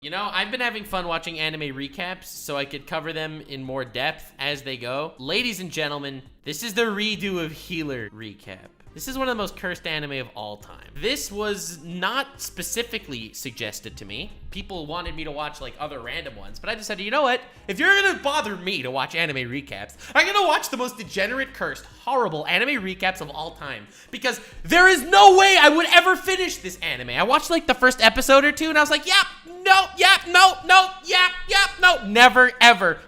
You know, I've been having fun watching anime recaps so I could cover them in more depth as they go. Ladies and gentlemen, this is the redo of HEALER recap. This is one of the most cursed anime of all time. This was not specifically suggested to me. People wanted me to watch like other random ones, but I decided, you know what? If you're gonna bother me to watch anime recaps, I'm gonna watch the most degenerate, cursed, horrible anime recaps of all time. Because there is no way I would ever finish this anime. I watched like the first episode or two and I was like, yep, no, yep, no, never, ever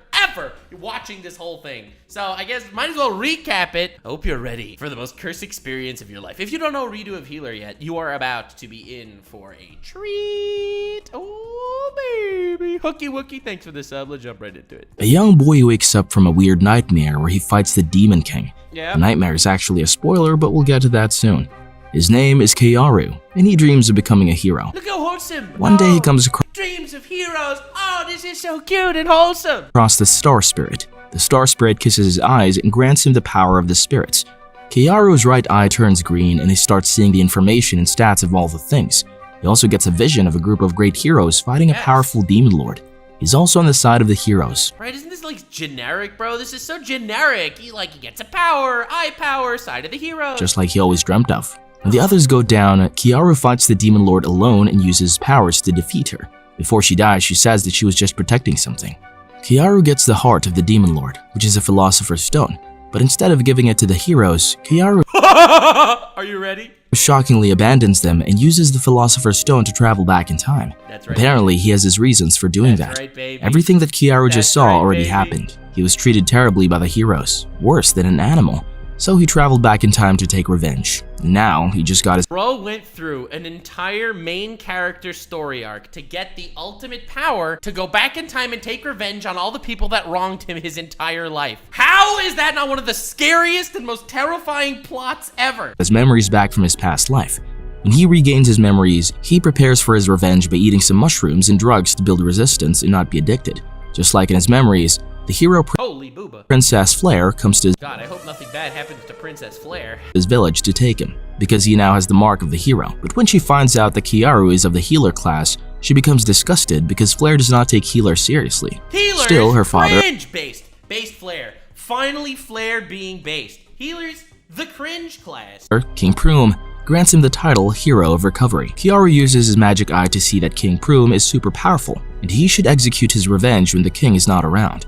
watching this whole thing. So I guess might as well recap it. I hope you're ready for the most cursed experience of your life. If you don't know redo of HEALER yet, you are about to be in for a treat. Oh, baby. Hooky wookie, thanks for the sub. Let's jump right into it. A young boy wakes up from a weird nightmare where he fights the Demon King. Yeah. The nightmare is actually a spoiler, but we'll get to that soon. His name is Kearu, and he dreams of becoming a hero. Look how wholesome. One day he comes across dreams of heroes. Oh, this is so cute and wholesome. the Star Spirit. The Star Spirit kisses his eyes and grants him the power of the spirits. Kearu's right eye turns green and he starts seeing the information and stats of all the things. He also gets a vision of a group of great heroes fighting a powerful demon lord. He's also on the side of the heroes. Right, isn't this like generic, bro? This is so generic. He gets a power, eye power, side of the heroes. Just like he always dreamt of. When the others go down, Kearu fights the demon lord alone and uses powers to defeat her. Before she dies, she says that she was just protecting something. Kearu gets the heart of the demon lord, which is a philosopher's stone. But instead of giving it to the heroes, Kearu Are you ready? shockingly abandons them and uses the philosopher's stone to travel back in time. That's right. Apparently, he has his reasons for doing that. Right, baby. Everything that Kearu just saw already baby. happened. He was treated terribly by the heroes, worse than an animal. So he traveled back in time to take revenge. Now, he just got his Bro went through an entire main character story arc to get the ultimate power to go back in time and take revenge on all the people that wronged him his entire life. How is that not one of the scariest and most terrifying plots ever? memories back from his past life. When he regains his memories, he prepares for his revenge by eating some mushrooms and drugs to build resistance and not be addicted. Just like in his memories, the hero Holy booba. Princess Flare comes to God, I hope nothing bad happens to Princess Flare. his village to take him, because he now has the mark of the hero. But when she finds out that Kearu is of the healer class, she becomes disgusted because Flare does not take healer seriously. Healer Still, her father based Flare. Finally Flare being based. Healer's the cringe class. King Pruum grants him the title Hero of Recovery. Kearu uses his magic eye to see that King Pruum is super powerful, and he should execute his revenge when the king is not around.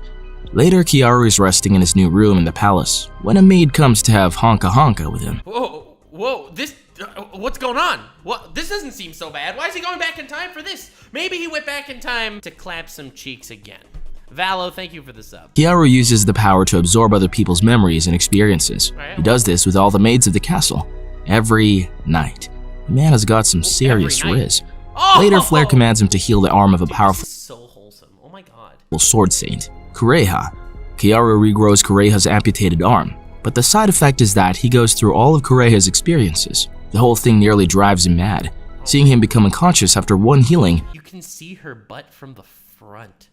Later, Kearu is resting in his new room in the palace when a maid comes to have honka with him. Whoa, this, what's going on? What? This doesn't seem so bad. Why is he going back in time for this? Maybe he went back in time to clap some cheeks again. Valo, thank you for the sub. Kearu uses the power to absorb other people's memories and experiences. He does this with all the maids of the castle, every night. The man has got some serious riz. Later, Flare commands him to heal the arm of a powerful so wholesome. Oh my god. sword saint, Kureha. Kearu regrows Kureha's amputated arm, but the side effect is that he goes through all of Kureha's experiences. The whole thing nearly drives him mad. Seeing him become unconscious after one healing, You can see her butt from the front.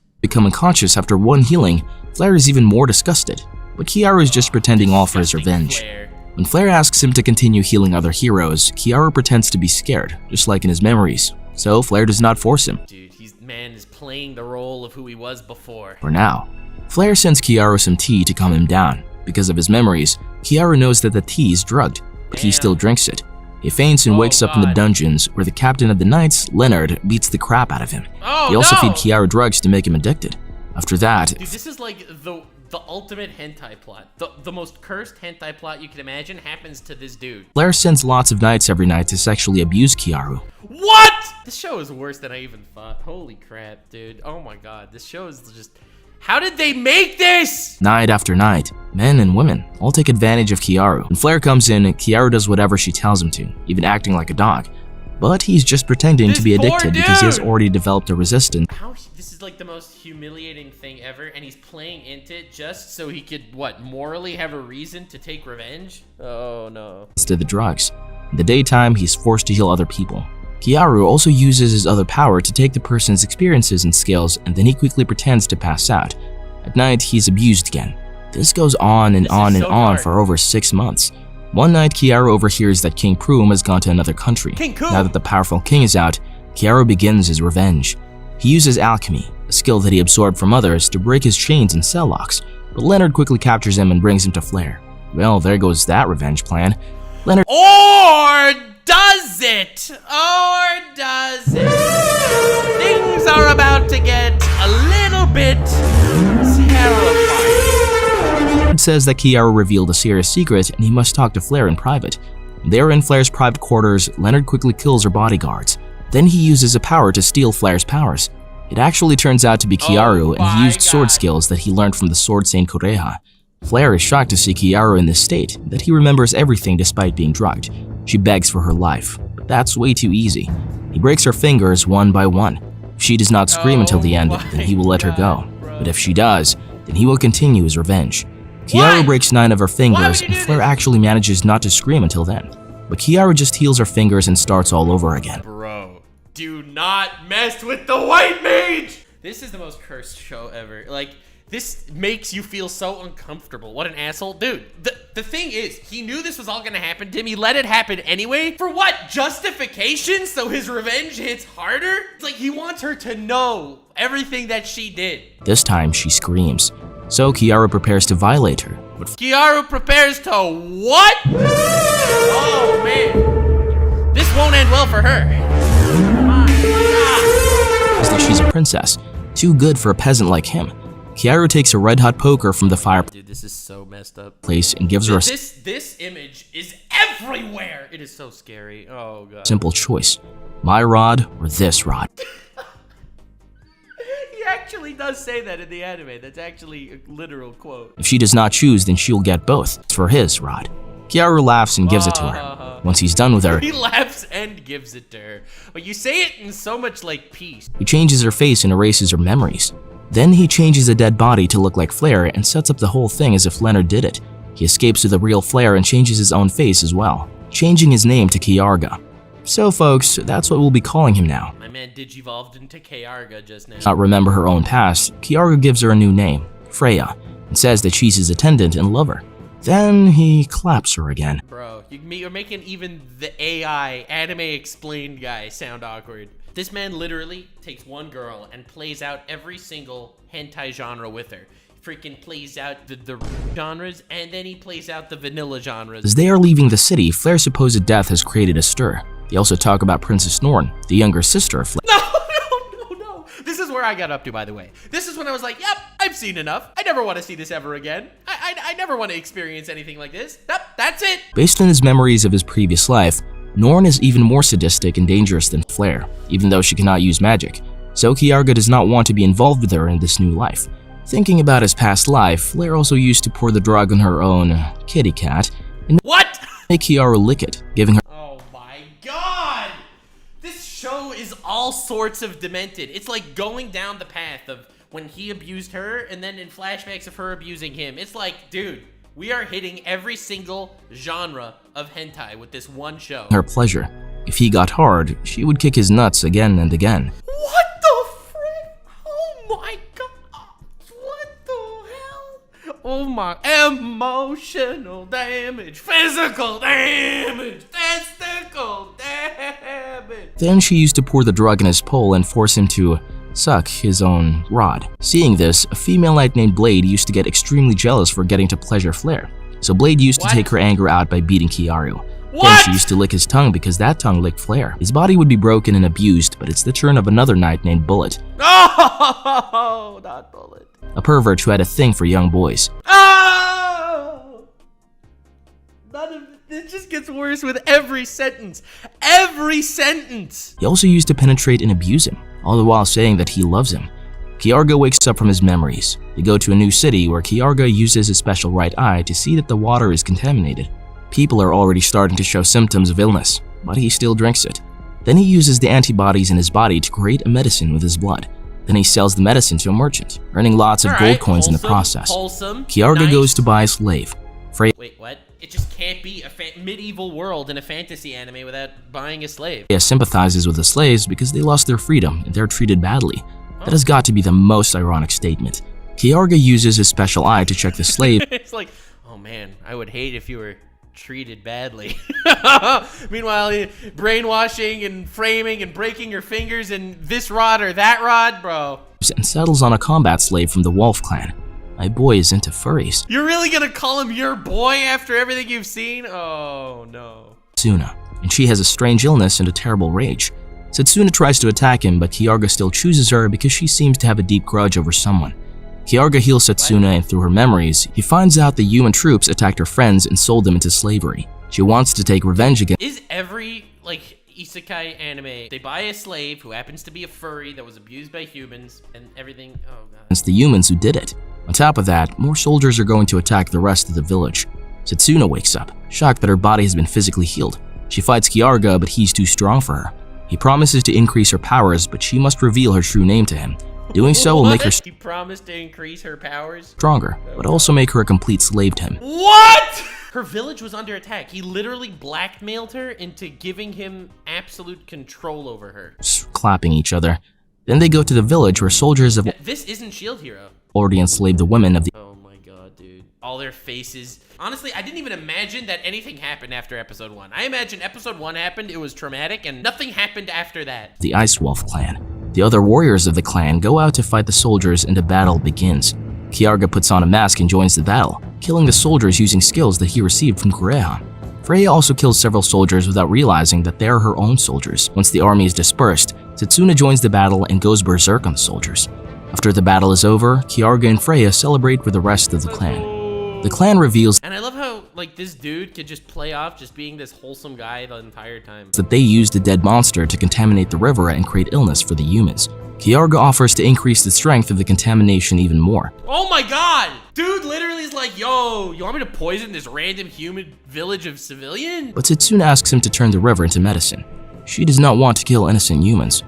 Flare is even more disgusted. But Kearu is just pretending all for his revenge. Flare. When Flare asks him to continue healing other heroes, Kearu pretends to be scared, just like in his memories. So Flare does not force him. Dude, man is playing the role of who he was before. For now, Flare sends Kearu some tea to calm him down. Because of his memories, Kearu knows that the tea is drugged, but he still drinks it. He faints and wakes up in the dungeons where the captain of the knights, Leonard, beats the crap out of him. They also feed Kearu drugs to make him addicted. After that, Dude, this is like the ultimate hentai plot. The most cursed hentai plot you can imagine happens to this dude. Flare sends lots of knights every night to sexually abuse Kearu. What? This show is worse than I even thought. Holy crap, dude. Oh my god, this show is just... How did they make this? Night after night, men and women all take advantage of Kearu. When Flare comes in, Kearu does whatever she tells him to, even acting like a dog. But he's just pretending to be addicted because he has already developed a resistance. This is like the most humiliating thing ever, and he's playing into it just so he could, what, morally have a reason to take revenge? Oh no. To the drugs. In the daytime, he's forced to heal other people. Kearu also uses his other power to take the person's experiences and skills, and then he quickly pretends to pass out. At night, he's abused again. This goes on and on for over 6 months. One night, Kearu overhears that King Pruum has gone to another country. Now that the powerful king is out, Kearu begins his revenge. He uses alchemy, a skill that he absorbed from others, to break his chains and cell locks, but Leonard quickly captures him and brings him to Flare. Well, there goes that revenge plan. Leonard— Or does it? Or does it? Things are about to get a little bit terrifying. says that Kiara revealed a serious secret and he must talk to Flare in private. There in Flare's private quarters, Leonard quickly kills her bodyguards. Then he uses a power to steal Flare's powers. It actually turns out to be Kiaru, and he used sword skills that he learned from the Sword Saint Koreha. Flare is shocked to see Kiaru in this state, that he remembers everything despite being drugged. She begs for her life, but that's way too easy. He breaks her fingers one by one. If she does not scream until the end, then he will let her go. But if she does, then he will continue his revenge. Kiaru breaks 9 of her fingers, and Flare actually manages not to scream until then. But Kiaru just heals her fingers and starts all over again. Bro, do not mess with the white mage! This is the most cursed show ever. Like, this makes you feel so uncomfortable. What an asshole. Dude, the thing is, he knew this was all gonna happen to him. He let it happen anyway. For what? Justification? So his revenge hits harder? It's like he wants her to know everything that she did. This time, she screams. So Kiaru prepares to violate her. But Kiaru prepares to what? Oh, man. This won't end well for her. My God. that she's a princess, too good for a peasant like him. Kiaru takes a red-hot poker from the fireplace. Dude, this is so messed up. And gives her a this image is everywhere. It is so scary. Oh, God. simple choice. My rod or this rod. He actually does say that in the anime. That's actually a literal quote. If she does not choose, then she'll get both. It's for his rod. Kiaru laughs and gives it to her. Once he's done with her, he laughs and gives it to her. But you say it in so much like peace. he changes her face and erases her memories. Then he changes a dead body to look like Flare and sets up the whole thing as if Leonard did it. He escapes with a real Flare and changes his own face as well, changing his name to Kiarga. So folks, that's what we'll be calling him now. My man digivolved into Kiarga just now. Not remember her own past, Kiarga gives her a new name, Freya, and says that she's his attendant and lover. Then he claps her again. Bro, you're making even the AI, anime explained guy, sound awkward. This man literally takes one girl and plays out every single hentai genre with her. Freaking plays out the genres, and then he plays out the vanilla genres. As they are leaving the city, Flare's supposed death has created a stir. They also talk about Princess Norn, the younger sister of Flare. No. This is where I got up to, by the way. This is when I was like, yep, I've seen enough. I never want to see this ever again. I never want to experience anything like this. Yep, that's it. Based on his memories of his previous life, Norn is even more sadistic and dangerous than Flare, even though she cannot use magic. So Kiarga does not want to be involved with her in this new life. Thinking about his past life, Flare also used to pour the drug on her own kitty cat and make Kiaru lick it, giving her— Oh my God! This show is all sorts of demented. It's like going down the path of when he abused her and then in flashbacks of her abusing him. It's like, dude, we are hitting every single genre of hentai with this one show. her pleasure. If he got hard, she would kick his nuts again and again. What the frick? Oh my God! What the hell? Oh my, emotional damage, physical damage, testicle damage. Then she used to pour the drug in his pole and force him to suck his own rod. Seeing this, a female knight named Blade used to get extremely jealous for getting to pleasure Flare. So Blade used to take her anger out by beating Kiaru. Then she used to lick his tongue because that tongue licked Flare. His body would be broken and abused, but it's the turn of another knight named Bullet. Oh, not Bullet. A pervert who had a thing for young boys. Oh! It just gets worse with every sentence. Every sentence! He also used to penetrate and abuse him, all the while saying that he loves him. Kiarga wakes up from his memories. They go to a new city where Kiarga uses his special right eye to see that the water is contaminated. People are already starting to show symptoms of illness, but he still drinks it. Then he uses the antibodies in his body to create a medicine with his blood. Then he sells the medicine to a merchant, earning lots of gold coins in the process. Kiarga goes to buy a slave. Wait, what? It just can't be a medieval world in a fantasy anime without buying a slave. Freya sympathizes with the slaves because they lost their freedom and they're treated badly. That has got to be the most ironic statement. Kiarga uses his special eye to check the slave. It's like, oh man, I would hate if you were treated badly. Meanwhile, brainwashing and framing and breaking your fingers and this rod or that rod, bro. And settles on a combat slave from the Wolf clan. My boy is into furries. You're really gonna call him your boy after everything you've seen? Oh no. Setsuna, and she has a strange illness and a terrible rage. Setsuna tries to attack him, but Kiarga still chooses her because she seems to have a deep grudge over someone. Kiarga heals Setsuna, and through her memories, he finds out the human troops attacked her friends and sold them into slavery. She wants to take revenge against— Is every, isekai anime, they buy a slave who happens to be a furry that was abused by humans and everything? Oh god. It's the humans who did it. On top of that, more soldiers are going to attack the rest of the village. Setsuna wakes up, shocked that her body has been physically healed. She fights Kiarga, but he's too strong for her. He promises to increase her powers, but she must reveal her true name to him. Doing so will make her— He promised to increase her powers? Stronger, but also make her a complete slave to him. What?! Her village was under attack. He literally blackmailed her into giving him absolute control over her. Clapping each other. Then they go to the village where soldiers have— This isn't Shield Hero. Already enslaved the women of the— Oh my god, dude. All their faces. Honestly, I didn't even imagine that anything happened after episode 1. I imagined episode 1 happened, it was traumatic, and nothing happened after that. The Ice Wolf clan. The other warriors of the clan go out to fight the soldiers and a battle begins. Kiarga puts on a mask and joins the battle, killing the soldiers using skills that he received from Kureha. Freya also kills several soldiers without realizing that they are her own soldiers. Once the army is dispersed, Setsuna joins the battle and goes berserk on the soldiers. After the battle is over, Kiarga and Freya celebrate with the rest of the clan. The clan reveals— And I love how, this dude could just play off just being this wholesome guy the entire time. —that they used a dead monster to contaminate the river and create illness for the humans. Kiarga offers to increase the strength of the contamination even more. Oh my god! Dude literally is like, yo, you want me to poison this random human village of civilian? But Setsuna asks him to turn the river into medicine. She does not want to kill innocent humans.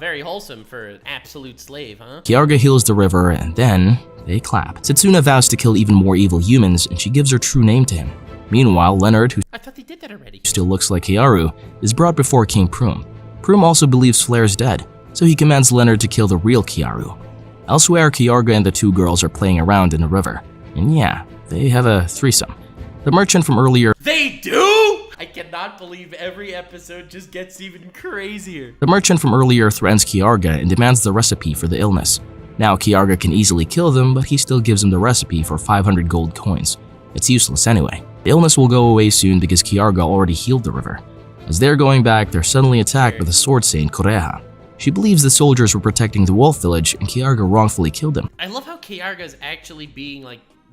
Very wholesome for an absolute slave, huh? Kiarga heals the river, and then they clap. Setsuna vows to kill even more evil humans, and she gives her true name to him. Meanwhile, Leonard, who I thought they did that already. still looks like Kiaru, is brought before King Prum. Prum also believes Flair's dead, so he commands Leonard to kill the real Kiaru. Elsewhere, Kiarga and the two girls are playing around in the river. And yeah, they have a threesome. The merchant from earlier— They do?! I cannot believe every episode just gets even crazier. The merchant from earlier threatens Kiarga and demands the recipe for the illness. Now Kiarga can easily kill them, but he still gives him the recipe for 500 gold coins. It's useless anyway. The illness will go away soon because Kiarga already healed the river. As they're going back, they're suddenly attacked by the sword saint Kureha. She believes the soldiers were protecting the wolf village and Kiarga wrongfully killed them. I love how Kiarga's actually being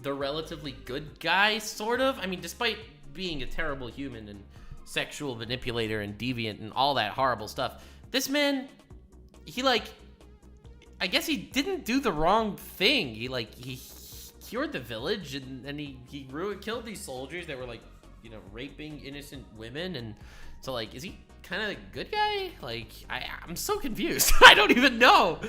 the relatively good guy, sort of. I mean, despite being a terrible human and sexual manipulator and deviant and all that horrible stuff, this man, I guess he didn't do the wrong thing. He cured the village and he killed these soldiers that were raping innocent women, and so is he kind of a good guy? I'm so confused. I don't even know.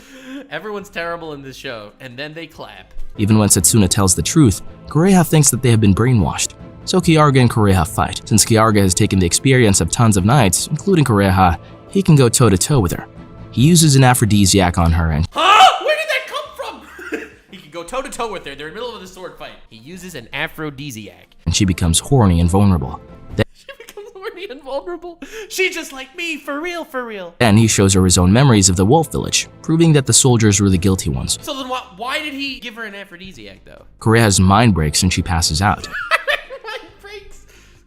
Everyone's terrible in this show, and then they clap. Even when Setsuna tells the truth, Kureha thinks that they have been brainwashed. So Kiarga and Kureha fight. Since Kiarga has taken the experience of tons of knights, including Kureha, he can go toe-to-toe with her. He uses an aphrodisiac on her and— Huh? Where did that come from? He can go toe-to-toe with her. They're in the middle of a sword fight. He uses an aphrodisiac. And she becomes horny and vulnerable. She becomes horny and vulnerable? She just like me, for real, for real. Then he shows her his own memories of the wolf village, proving that the soldiers were the guilty ones. So then why did he give her an aphrodisiac, though? Kureha's mind breaks and she passes out.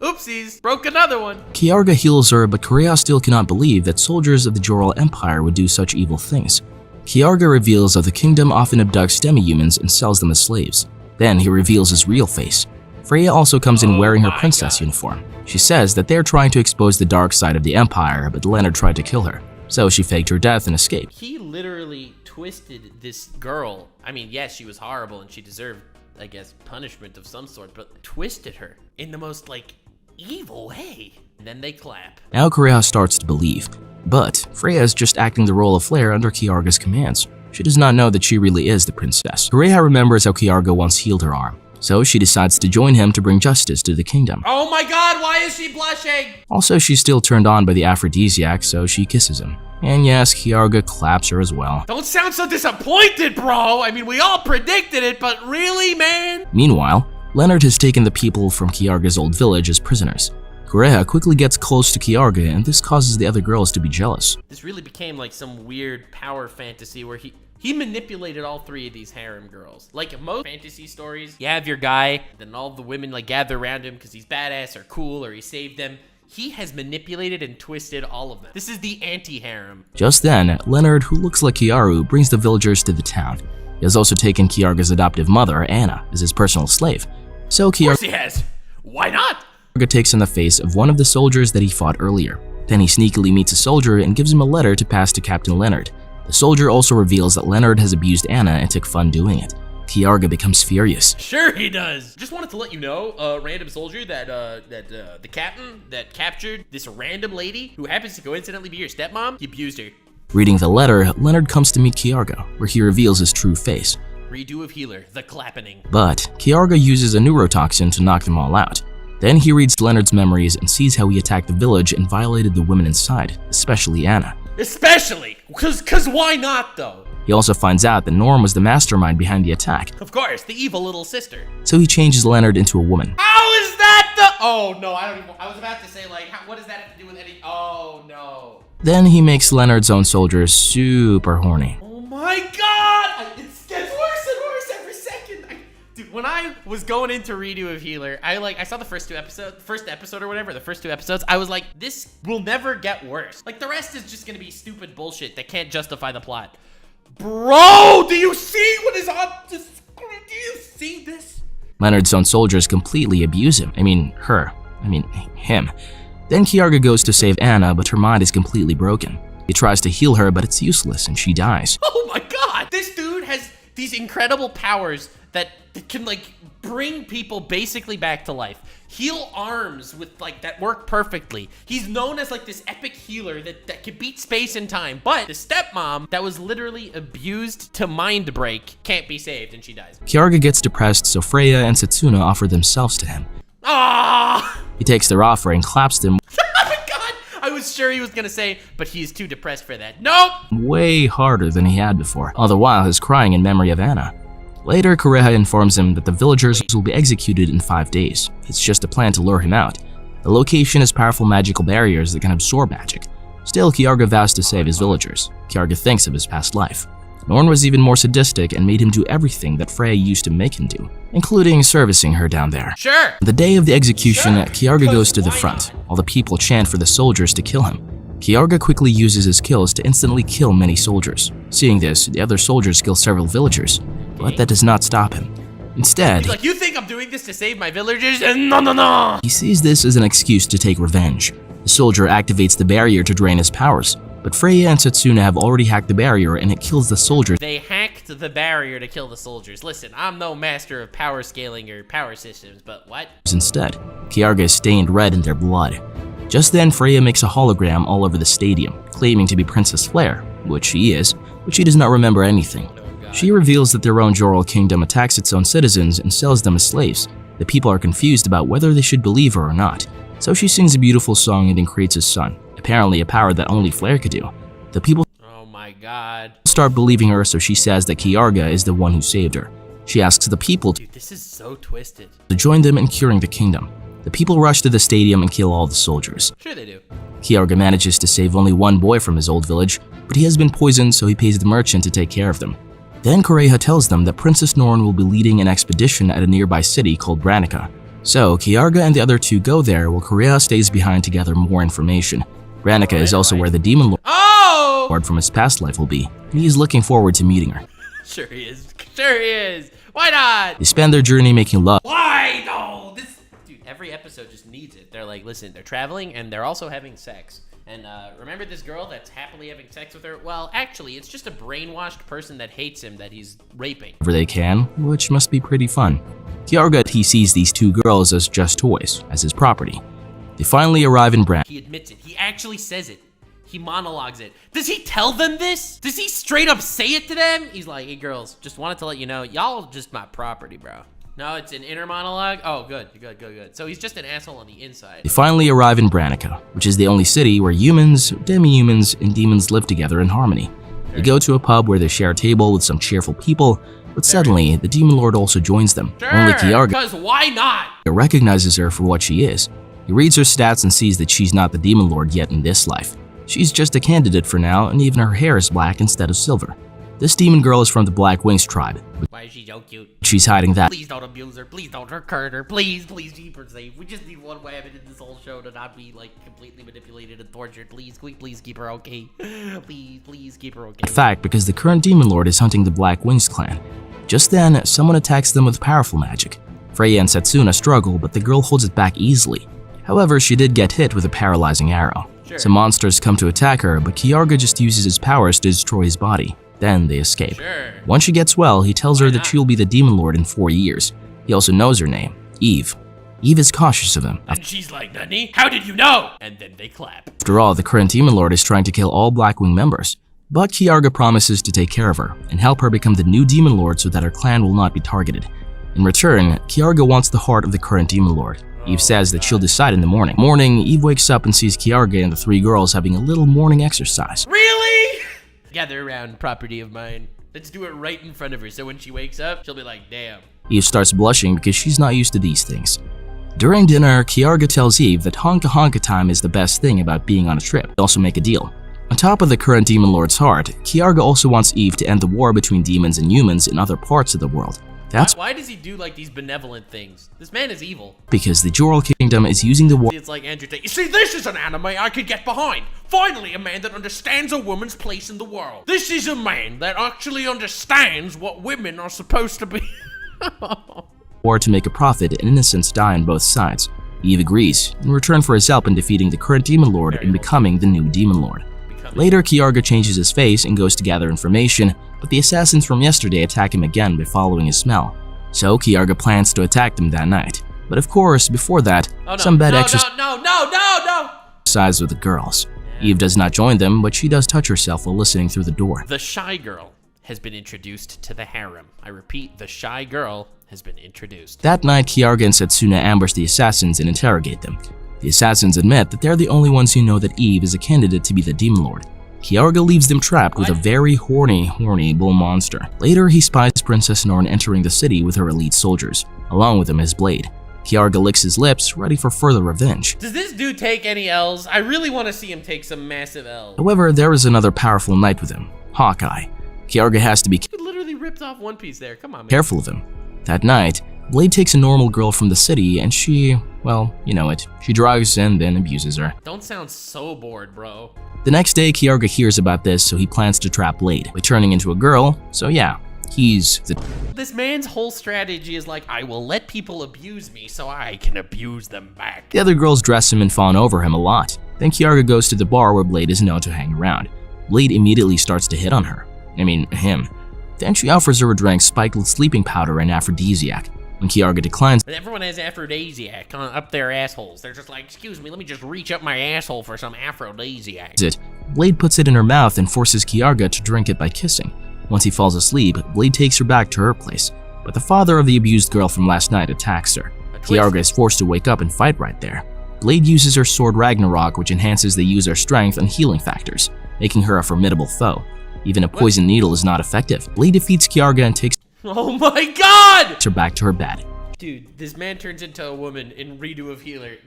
Oopsies, broke another one. Kiarga heals her, but Kureha still cannot believe that soldiers of the Joral Empire would do such evil things. Kiarga reveals that the kingdom often abducts demi-humans and sells them as slaves. Then he reveals his real face. Freya also comes in wearing her princess uniform. She says that they're trying to expose the dark side of the Empire, but Leonard tried to kill her. So she faked her death and escaped. He literally twisted this girl. I mean, yes, she was horrible and she deserved, I guess, punishment of some sort, but twisted her in the most, evil way. And then they clap. Now Kureha starts to believe, but Freya is just acting the role of Flair under Kiarga's commands. She does not know that she really is the princess. Kureha remembers how Kiarga once healed her arm, so she decides to join him to bring justice to the kingdom. Oh my god, why is she blushing? Also, she's still turned on by the aphrodisiac, so she kisses him. And yes, Kiarga claps her as well. Don't sound so disappointed, bro! I mean, we all predicted it, but really, man? Meanwhile, Leonard has taken the people from Kiarga's old village as prisoners. Kureha quickly gets close to Kiarga, and this causes the other girls to be jealous. This really became like some weird power fantasy where he manipulated all three of these harem girls. Like most fantasy stories, you have your guy, then all the women like gather around him because he's badass or cool or he saved them. He has manipulated and twisted all of them. This is the anti-harem. Just then, Leonard, who looks like Kiaru, brings the villagers to the town. He has also taken Kiarga's adoptive mother, Anna, as his personal slave. So Of course he has. Why not? Kiarga takes on the face of one of the soldiers that he fought earlier. Then he sneakily meets a soldier and gives him a letter to pass to Captain Leonard. The soldier also reveals that Leonard has abused Anna and took fun doing it. Kiarga becomes furious. Sure he does. Just wanted to let you know, random soldier, that the captain that captured this random lady who happens to coincidentally be your stepmom, he abused her. Reading the letter, Leonard comes to meet Kiarga, where he reveals his true face. Redo of Healer, the clappening. But Kiarga uses a neurotoxin to knock them all out. Then he reads Leonard's memories and sees how he attacked the village and violated the women inside, especially Anna. Especially! Cause why not though? He also finds out that Norm was the mastermind behind the attack. Of course, the evil little sister. So he changes Leonard into a woman. How is that the— Oh no, I was about to say like, what does that have to do with any— Oh no. Then he makes Leonard's own soldiers super horny. Oh my god! It gets worse and worse every second. Dude, when I was going into redo of Healer, I saw the first episode or whatever, the first two episodes, I was like, this will never get worse. Like the rest is just gonna be stupid bullshit that can't justify the plot. Bro, do you see what is on the screen? Do you see this? Leonard's own soldiers completely abuse him. Him. Then Kiarga goes to save Anna, but her mind is completely broken. He tries to heal her, but it's useless and she dies. Oh my god! This dude has these incredible powers that can like bring people basically back to life. Heal arms with like that work perfectly. He's known as like this epic healer that can beat space and time. But the stepmom that was literally abused to mind break can't be saved and she dies. Kiarga gets depressed, so Freya and Setsuna offer themselves to him. Ah! He takes their offer and claps them Oh my god! I was sure he was gonna say, but he's too depressed for that. Nope! way harder than he had before, all the while he's crying in memory of Anna. Later, Kureha informs him that the villagers will be executed in 5 days. It's just a plan to lure him out. The location has powerful magical barriers that can absorb magic. Still, Kiarga vows to save his villagers. Kiarga thinks of his past life. Norn was even more sadistic and made him do everything that Freya used to make him do, including servicing her down there. Sure! The day of the execution, Kiarga goes to the front, while the people chant for the soldiers to kill him. Kiarga quickly uses his skills to instantly kill many soldiers. Seeing this, the other soldiers kill several villagers, but that does not stop him. Instead, He's like, you think I'm doing this to save my villagers? No. he sees this as an excuse to take revenge. The soldier activates the barrier to drain his powers, but Freya and Setsuna have already hacked the barrier and it kills the soldiers. They hacked the barrier to kill the soldiers. Listen, I'm no master of power scaling or power systems, but what? Instead, Kiarga is stained red in their blood. Just then, Freya makes a hologram all over the stadium, claiming to be Princess Flare, which she is, but she does not remember anything. She reveals that their own Joral kingdom attacks its own citizens and sells them as slaves. The people are confused about whether they should believe her or not, so she sings a beautiful song and then creates a son, apparently a power that only Flare could do. The people Oh my god. start believing her, so she says that Kiarga is the one who saved her. She asks the people Dude, this is so twisted. to join them in curing the kingdom. The people rush to the stadium and kill all the soldiers. Sure they do. Kiarga manages to save only one boy from his old village, but he has been poisoned, so he pays the merchant to take care of them. Then Kureha tells them that Princess Norn will be leading an expedition at a nearby city called Branica. So Kiarga and the other two go there while Kureha stays behind to gather more information. Branica is also where the demon lord from his past life will be, and he is looking forward to meeting her. Sure he is. Sure he is. Why not? They spend their journey making love. Why no? Dude, every episode just needs it. They're like, listen, they're traveling and they're also having sex. And remember this girl that's happily having sex with her? Well, actually, it's just a brainwashed person that hates him that he's raping. Whenever they can, which must be pretty fun. Kiarga, he sees these two girls as just toys, as his property. They finally arrive in Branica. He admits it. He actually says it. He monologues it. Does he tell them this? Does he straight up say it to them? He's like, hey girls, just wanted to let you know, y'all just my property, bro. No, it's an inner monologue? Oh, good. So he's just an asshole on the inside. They finally arrive in Branica, which is the only city where humans, demi-humans, and demons live together in harmony. They go to a pub where they share a table with some cheerful people, But suddenly, the Demon Lord also joins them. Sure, Only Kiarga because why not? recognizes her for what she is. He reads her stats and sees that she's not the Demon Lord yet in this life. She's just a candidate for now, and even her hair is black instead of silver. This demon girl is from the Black Wings tribe. Why is she so cute? She's hiding that Please don't abuse her. Please don't hurt her. Please keep her safe. We just need one weapon in this whole show to not be like completely manipulated and tortured. Please keep her okay. Please keep her okay. fact because the current Demon Lord is hunting the Black Wings clan. Just then, someone attacks them with powerful magic. Freya and Setsuna struggle, but the girl holds it back easily. However, she did get hit with a paralyzing arrow. Sure. Some monsters come to attack her, but Kiarga just uses his powers to destroy his body. Then they escape. Sure. Once she gets well, he tells her Why that not? she will be the Demon Lord in 4 years. He also knows her name, Eve. Eve is cautious of him. And she's like, Nani? How did you know? And then they clap. After all, the current Demon Lord is trying to kill all Blackwing members. But Kiarga promises to take care of her and help her become the new Demon Lord so that her clan will not be targeted. In return, Kiarga wants the heart of the current Demon Lord. Eve says that she'll decide in the morning. Eve wakes up and sees Kiarga and the 3 girls having a little morning exercise. Really? Gather around, property of mine. Let's do it right in front of her so when she wakes up, she'll be like, damn. Eve starts blushing because she's not used to these things. During dinner, Kiarga tells Eve that honka honka time is the best thing about being on a trip. They also make a deal. On top of the current Demon Lord's heart, Kiarga also wants Eve to end the war between demons and humans in other parts of the world. That's Why does he do like these benevolent things? This man is evil. because the Joral Kingdom is using the war It's like Andrew Tate. You see, this is an anime I could get behind. Finally, a man that understands a woman's place in the world. This is a man that actually understands what women are supposed to be. to make a profit and innocents die on both sides. Eve agrees, in return for his help in defeating the current Demon Lord and becoming the new Demon Lord. Later, Kiarga changes his face and goes to gather information, but the assassins from yesterday attack him again by following his smell. So Kiarga plans to attack them that night. But of course, before that, some bad exercise with the girls. Eve does not join them, but she does touch herself while listening through the door. The shy girl has been introduced to the harem. I repeat, the shy girl has been introduced. That night, Kiarga and Setsuna ambush the assassins and interrogate them. The assassins admit that they're the only ones who know that Eve is a candidate to be the Demon Lord. Kiarga leaves them trapped with a very horny bull monster. Later, he spies Princess Norn entering the city with her elite soldiers. Along with him is Blade. Kiarga licks his lips, ready for further revenge. Does this dude take any L's? I really want to see him take some massive L's. However, there is another powerful knight with him, Hawkeye. Kiarga has to be He literally ripped off One Piece there. Come on, man. careful of him. That night, Blade takes a normal girl from the city and she, well, you know it, she drugs and then abuses her. Don't sound so bored, bro. The next day, Kiarga hears about this, so he plans to trap Blade by turning into a girl, so yeah, he's the This man's whole strategy is like, I will let people abuse me so I can abuse them back. The other girls dress him and fawn over him a lot. Then Kiarga goes to the bar where Blade is known to hang around. Blade immediately starts to hit on her. Him. Then she offers her a drink spiked with sleeping powder and aphrodisiac. When Kiarga declines Everyone has aphrodisiac up their assholes. They're just like, excuse me, let me just reach up my asshole for some aphrodisiac. it, Blade puts it in her mouth and forces Kiarga to drink it by kissing. Once he falls asleep, Blade takes her back to her place, but the father of the abused girl from last night attacks her. Kiarga is forced to wake up and fight right there. Blade uses her sword Ragnarok, which enhances the user's strength and healing factors, making her a formidable foe. Even a poison needle is not effective. Blade defeats Kiarga and takes Oh my god! her back to her bed. Dude, this man turns into a woman in redo of Healer.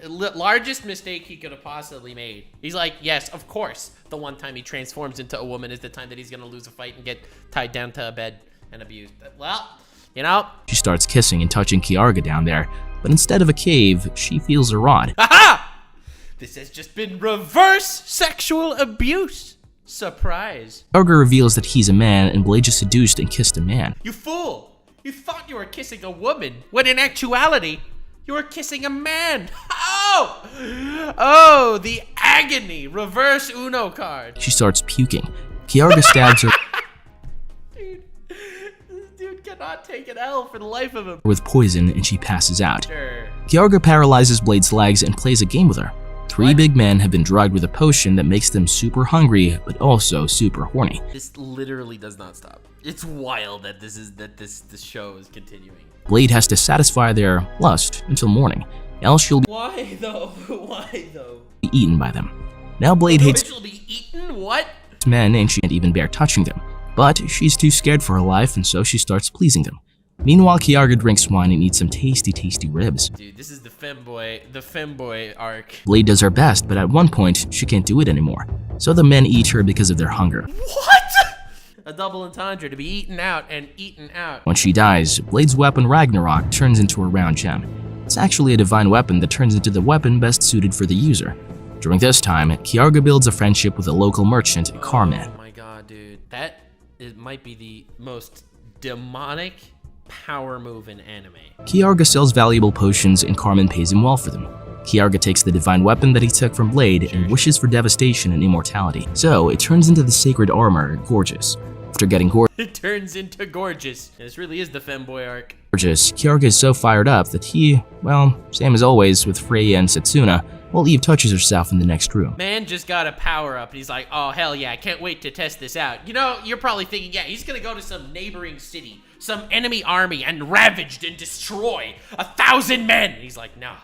Largest mistake he could have possibly made. He's like, yes, of course. The one time he transforms into a woman is the time that he's gonna lose a fight and get tied down to a bed and abused. Well, you know. She starts kissing and touching Kiarga down there, but instead of a cave, she feels a rod. Aha! This has just been reverse sexual abuse. Surprise. Kiarga reveals that he's a man and Blade just seduced and kissed a man. You fool! You thought you were kissing a woman, when in actuality, you were kissing a man. Oh! Oh, the agony. Reverse Uno card. She starts puking. Kiarga stabs her Dude, this dude cannot take an L for the life of him. with poison and she passes out. Sure. Kiarga paralyzes Blade's legs and plays a game with her. Three big men have been drugged with a potion that makes them super hungry, but also super horny. This literally does not stop. It's wild that this show is continuing. Blade has to satisfy their lust until morning, else she'll be Why though? Why though? eaten by them. Now Blade hates She'll be eaten? What? men and she can't even bear touching them. But she's too scared for her life, and so she starts pleasing them. Meanwhile, Kiarga drinks wine and eats some tasty ribs. Dude, this is the femboy arc. Blade does her best, but at one point, she can't do it anymore. So the men eat her because of their hunger. What? A double entendre, to be eaten out and eaten out. When she dies, Blade's weapon Ragnarok turns into a round gem. It's actually a divine weapon that turns into the weapon best suited for the user. During this time, Kiarga builds a friendship with a local merchant, Carman. Oh my god, dude. It might be the most demonic power move in anime. Kiarga sells valuable potions and Carman pays him well for them. Kiarga takes the divine weapon that he took from Blade and wishes for devastation and immortality. So it turns into the sacred armor, Gorgeous. After getting it turns into Gorgeous. This really is the femboy arc. Gorgeous, Kiarga is so fired up that he, well, same as always with Freya and Setsuna, while Eve touches herself in the next room. Man just got a power up and he's like, oh hell yeah, I can't wait to test this out. You know, you're probably thinking, yeah, he's gonna go to some neighboring city, some enemy army, and ravage and destroy 1,000 men. And he's like, no,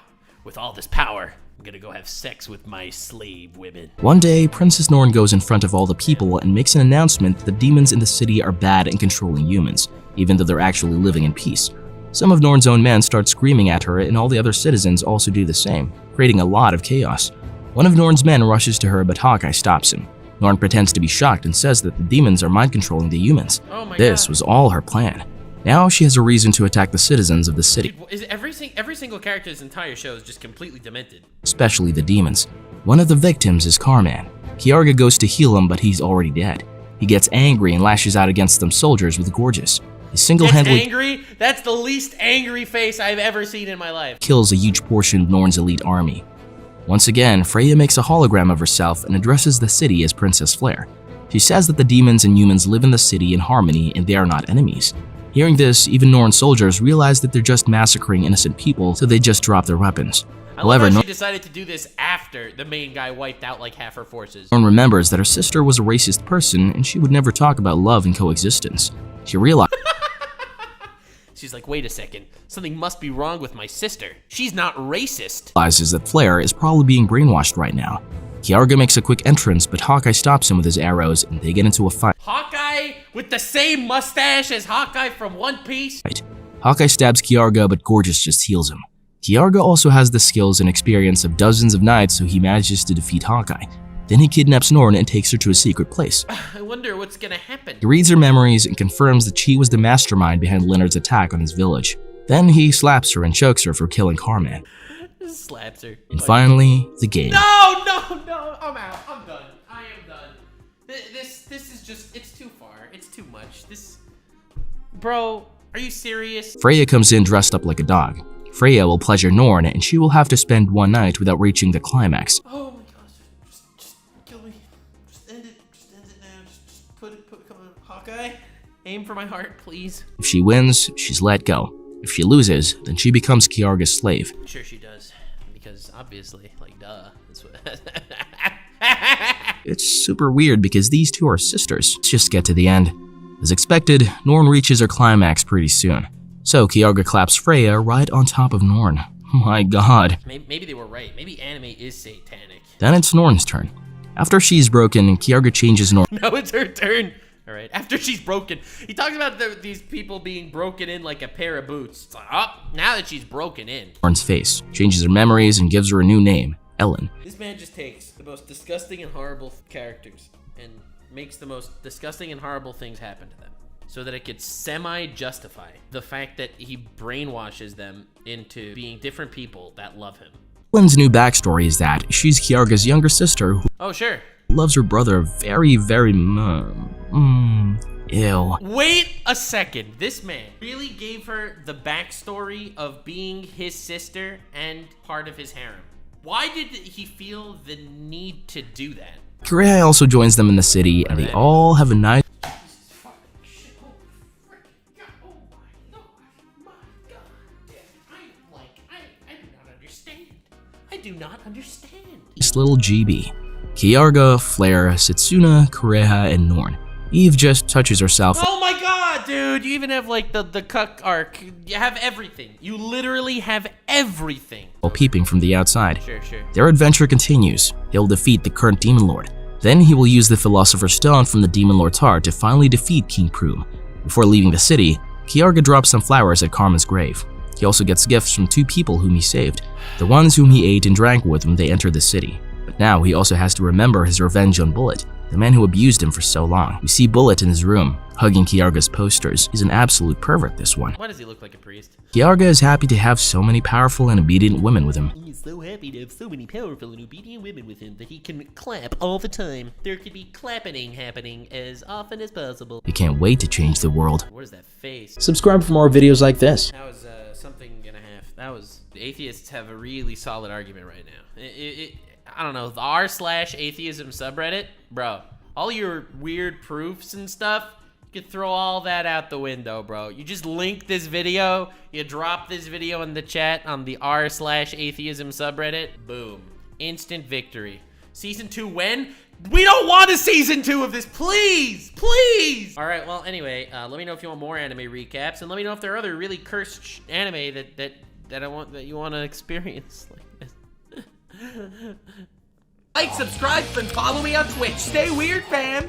with all this power, I'm gonna go have sex with my slave women. One day, Princess Norn goes in front of all the people and makes an announcement that the demons in the city are bad and controlling humans, even though they're actually living in peace. Some of Norn's own men start screaming at her, and all the other citizens also do the same, creating a lot of chaos. One of Norn's men rushes to her, but Hawkeye stops him. Norn pretends to be shocked and says that the demons are mind-controlling the humans. Oh my This God. was all her plan. Now she has a reason to attack the citizens of the city. Dude, is every single character in this entire show is just completely demented. Especially the demons. One of the victims is Carman. Kiarga goes to heal him, but he's already dead. He gets angry and lashes out against some soldiers with Gorgeous. He single-handedly angry? That's the least angry face I've ever seen in my life. Kills a huge portion of Norn's elite army. Once again, Freya makes a hologram of herself and addresses the city as Princess Flare. She says that the demons and humans live in the city in harmony and they are not enemies. Hearing this, even Norn soldiers realize that they're just massacring innocent people, so they just drop their weapons. However, she decided to do this after the main guy wiped out like half her forces. Norn remembers that her sister was a racist person and she would never talk about love and coexistence. She realizes She's like, wait a second, something must be wrong with my sister. She's not racist. That Flare is probably being brainwashed right now. Kiarga makes a quick entrance, but Hawkeye stops him with his arrows and they get into a fight. Hawkeye with the same mustache as Hawkeye from One Piece? Hawkeye stabs Kiarga, but Gorgeous just heals him. Kiarga also has the skills and experience of dozens of knights, so he manages to defeat Hawkeye. Then he kidnaps Norn and takes her to a secret place. I wonder what's gonna happen. He reads her memories and confirms that she was the mastermind behind Leonard's attack on his village. Then he slaps her and chokes her for killing Carman. Slaps her. And finally, the game. No, I'm out. I'm done. I am done. This is just, it's too far. It's too much. Bro, are you serious? Freya comes in dressed up like a dog. Freya will pleasure Norn, and she will have to spend one night without reaching the climax. Oh my gosh, just kill me. Just end it now. Just put it, come on, Hawkeye. Aim for my heart, please. If she wins, she's let go. If she loses, then she becomes Kiarga's slave. Sure she does, because obviously, like, duh. That's what. It's super weird because these two are sisters. Let's just get to the end. As expected, Norn reaches her climax pretty soon. So Kiarga claps Freya right on top of Norn. My god. Maybe they were right. Maybe anime is satanic. Then it's Norn's turn. After she's broken, Kiarga changes Norn. Now it's her turn. All right, after she's broken. He talks about these people being broken in like a pair of boots. It's like, oh, now that she's broken in. Norn's face, changes her memories, and gives her a new name, Ellen. This man just takes the most disgusting and horrible characters and makes the most disgusting and horrible things happen to them, so that it could semi-justify the fact that he brainwashes them into being different people that love him. Ellen's new backstory is that she's Kiarga's younger sister who Oh, sure. loves her brother very, very much. Ew. Wait a second. This man really gave her the backstory of being his sister and part of his harem. Why did he feel the need to do that? Kureha also joins them in the city, and they all have a nice I do not understand. little GB. Kiarga, Flare, Setsuna, Kureha, and Norn. Eve just touches herself Oh my god, dude! You even have like the cuck arc. You have everything. You literally have everything. while peeping from the outside. Sure. Their adventure continues. They'll defeat the current Demon Lord. Then he will use the Philosopher's Stone from the Demon Lord Tar to finally defeat King Pruum. Before leaving the city, Kiarga drops some flowers at Karma's grave. He also gets gifts from 2 people whom he saved, the ones whom he ate and drank with when they entered the city. But now he also has to remember his revenge on Bullet, the man who abused him for so long. We see Bullet in his room, hugging Kiarga's posters. He's an absolute pervert, this one. Why does he look like a priest? Kiarga is happy to have so many powerful and obedient women with him. He's so happy to have so many powerful and obedient women with him that he can clap all the time. There could be clapping happening as often as possible. He can't wait to change the world. What is that face? Subscribe for more videos like this. That was something and a half. That was... The atheists have a really solid argument right now. I don't know, the r/atheism subreddit, bro, all your weird proofs and stuff, you could throw all that out the window, bro. You just link this video, you drop this video in the chat on the r/atheism subreddit, boom, instant victory. Season 2 when? We don't want a season 2 of this, please, please. All right, well, anyway, let me know if you want more anime recaps, and let me know if there are other really cursed anime that you want to experience like this. Like, subscribe, and follow me on Twitch. Stay weird, fam.